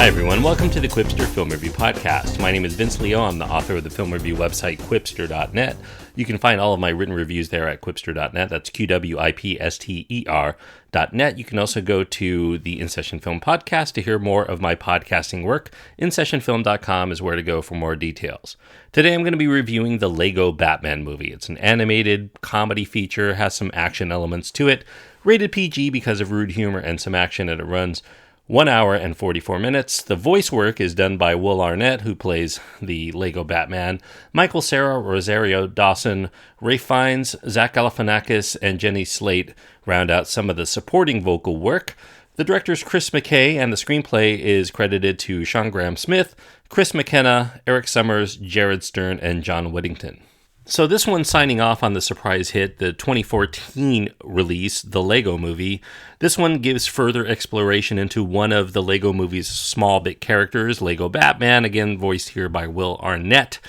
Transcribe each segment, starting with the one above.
Hi everyone, welcome to the Quipster Film Review Podcast. My name is Vince Leo, I'm the author of the film review website Quipster.net. You can find all of my written reviews there at Quipster.net, that's QWIPSTER.net. You can also go to the In Session Film Podcast to hear more of my podcasting work. InSessionFilm.com is where to go for more details. Today I'm going to be reviewing the Lego Batman movie. It's an animated comedy feature, has some action elements to it, rated PG because of rude humor and some action, and it runs 1 hour and 44 minutes. The voice work is done by Will Arnett, who plays the Lego Batman. Michael Cera, Rosario Dawson, Ralph Fiennes, Zach Galifianakis, and Jenny Slate round out some of the supporting vocal work. The director's Chris McKay, and the screenplay is credited to Sean Graham-Smith, Chris McKenna, Eric Summers, Jared Stern, and John Whittington. So this one's signing off on the surprise hit, the 2014 release, The Lego Movie. This one gives further exploration into one of the Lego Movie's small bit characters, Lego Batman, again voiced here by Will Arnett.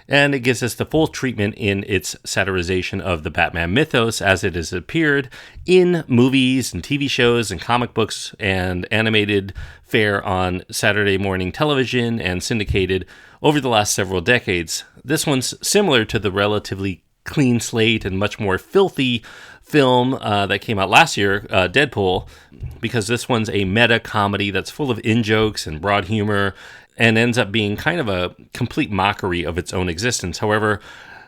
And it gives us the full treatment in its satirization of the Batman mythos as it has appeared in movies and TV shows and comic books and animated fare on Saturday morning television and syndicated over the last several decades. This one's similar to the relatively clean slate and much more filthy film that came out last year, Deadpool, because this one's a meta comedy that's full of in-jokes and broad humor and ends up being kind of a complete mockery of its own existence. However,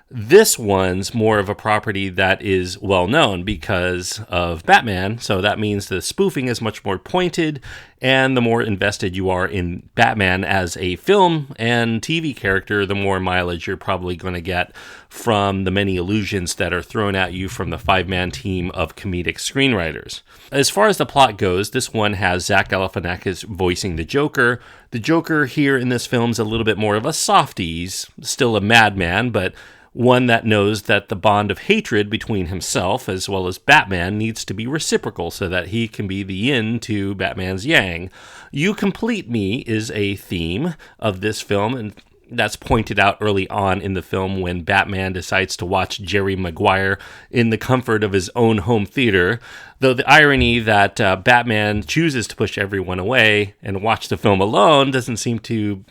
this one's more of a property that is well known because of Batman, so that means the spoofing is much more pointed, and the more invested you are in Batman as a film and TV character, the more mileage you're probably going to get from the many illusions that are thrown at you from the five-man team of comedic screenwriters. As far as the plot goes, this one has Zach Galifianakis voicing the Joker. The Joker here in this film is a little bit more of a softie. He's still a madman, but one that knows that the bond of hatred between himself as well as Batman needs to be reciprocal so that he can be the yin to Batman's yang. You complete me is a theme of this film, and that's pointed out early on in the film when Batman decides to watch Jerry Maguire in the comfort of his own home theater, though the irony that Batman chooses to push everyone away and watch the film alone doesn't seem to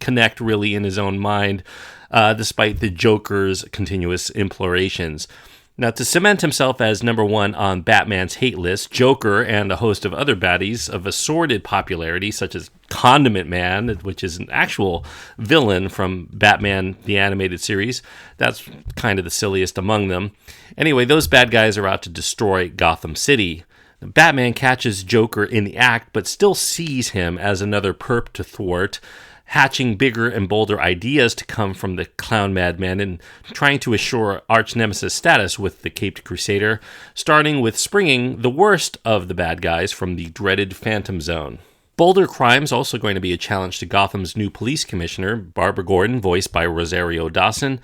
connect really in his own mind, despite the Joker's continuous implorations. Now, to cement himself as number one on Batman's hate list, Joker and a host of other baddies of assorted popularity, such as Condiment Man, which is an actual villain from Batman the Animated Series. That's kind of the silliest among them. Anyway, those bad guys are out to destroy Gotham City. Batman catches Joker in the act, but still sees him as another perp to thwart, hatching bigger and bolder ideas to come from the clown madman and trying to assure arch-nemesis status with the Caped Crusader, starting with springing the worst of the bad guys from the dreaded Phantom Zone. Bolder crime's also going to be a challenge to Gotham's new police commissioner, Barbara Gordon, voiced by Rosario Dawson.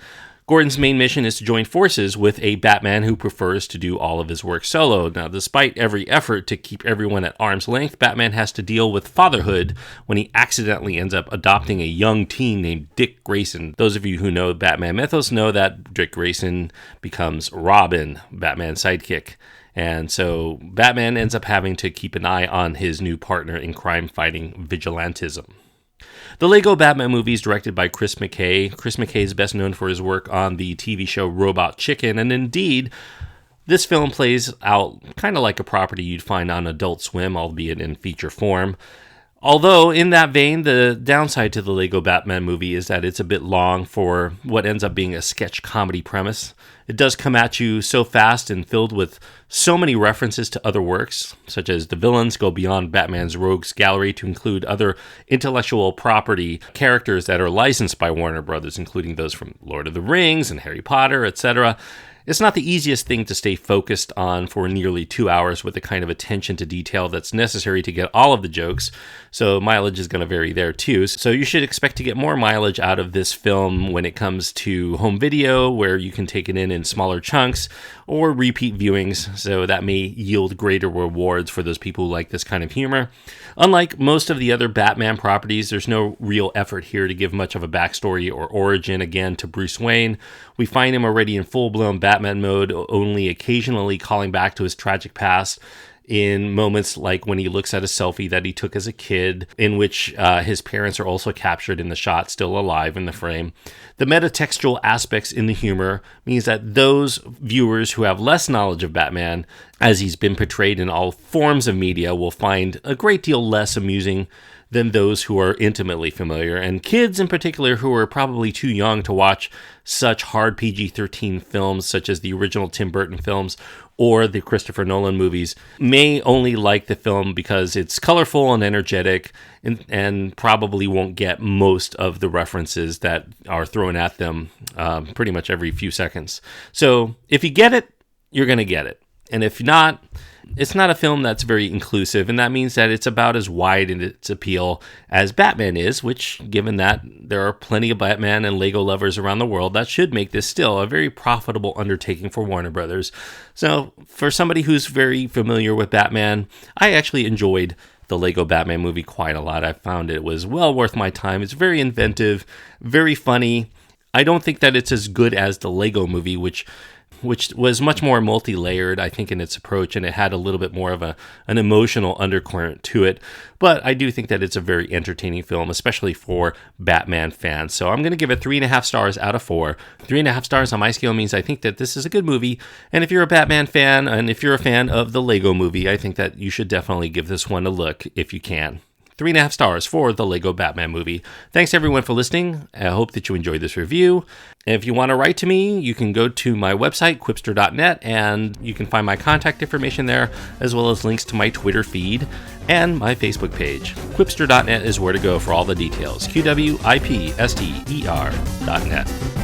Gordon's main mission is to join forces with a Batman who prefers to do all of his work solo. Now, despite every effort to keep everyone at arm's length, Batman has to deal with fatherhood when he accidentally ends up adopting a young teen named Dick Grayson. Those of you who know Batman mythos know that Dick Grayson becomes Robin, Batman's sidekick. And so Batman ends up having to keep an eye on his new partner in crime-fighting vigilantism. The Lego Batman movie is directed by Chris McKay. Chris McKay is best known for his work on the TV show Robot Chicken, and indeed, this film plays out kind of like a property you'd find on Adult Swim, albeit in feature form. Although, in that vein, the downside to the Lego Batman movie is that it's a bit long for what ends up being a sketch comedy premise. It does come at you so fast and filled with so many references to other works, such as the villains go beyond Batman's rogues gallery to include other intellectual property characters that are licensed by Warner Brothers, including those from Lord of the Rings and Harry Potter, etc. It's not the easiest thing to stay focused on for nearly 2 hours with the kind of attention to detail that's necessary to get all of the jokes, so mileage is going to vary there too. So you should expect to get more mileage out of this film when it comes to home video, where you can take it in smaller chunks, or repeat viewings, so that may yield greater rewards for those people who like this kind of humor. Unlike most of the other Batman properties, there's no real effort here to give much of a backstory or origin again to Bruce Wayne. We find him already in full-blown Batman mode, only occasionally calling back to his tragic past. in moments like when he looks at a selfie that he took as a kid, in which his parents are also captured in the shot, still alive in the frame. The metatextual aspects in the humor means that those viewers who have less knowledge of Batman, as he's been portrayed in all forms of media, will find a great deal less amusing than those who are intimately familiar. And kids in particular, who are probably too young to watch such hard PG-13 films such as the original Tim Burton films or the Christopher Nolan movies, may only like the film because it's colorful and energetic, and probably won't get most of the references that are thrown at them pretty much every few seconds. So if you get it, you're going to get it. And if not, it's not a film that's very inclusive, and that means that it's about as wide in its appeal as Batman is, which, given that there are plenty of Batman and Lego lovers around the world, that should make this still a very profitable undertaking for Warner Brothers. So for somebody who's very familiar with Batman, I actually enjoyed the Lego Batman movie quite a lot. I found it was well worth my time. It's very inventive, very funny. I don't think that it's as good as the Lego movie, which was much more multi-layered, I think, in its approach, and it had a little bit more of an emotional undercurrent to it. But I do think that it's a very entertaining film, especially for Batman fans. So I'm going to give it 3.5 stars out of 4. 3.5 stars on my scale means I think that this is a good movie. And if you're a Batman fan, and if you're a fan of the Lego movie, I think that you should definitely give this one a look if you can. 3.5 stars for the Lego Batman movie. Thanks everyone for listening. I hope that you enjoyed this review. And if you want to write to me, you can go to my website, quipster.net, and you can find my contact information there, as well as links to my Twitter feed and my Facebook page. Quipster.net is where to go for all the details. QWIPSTER.net.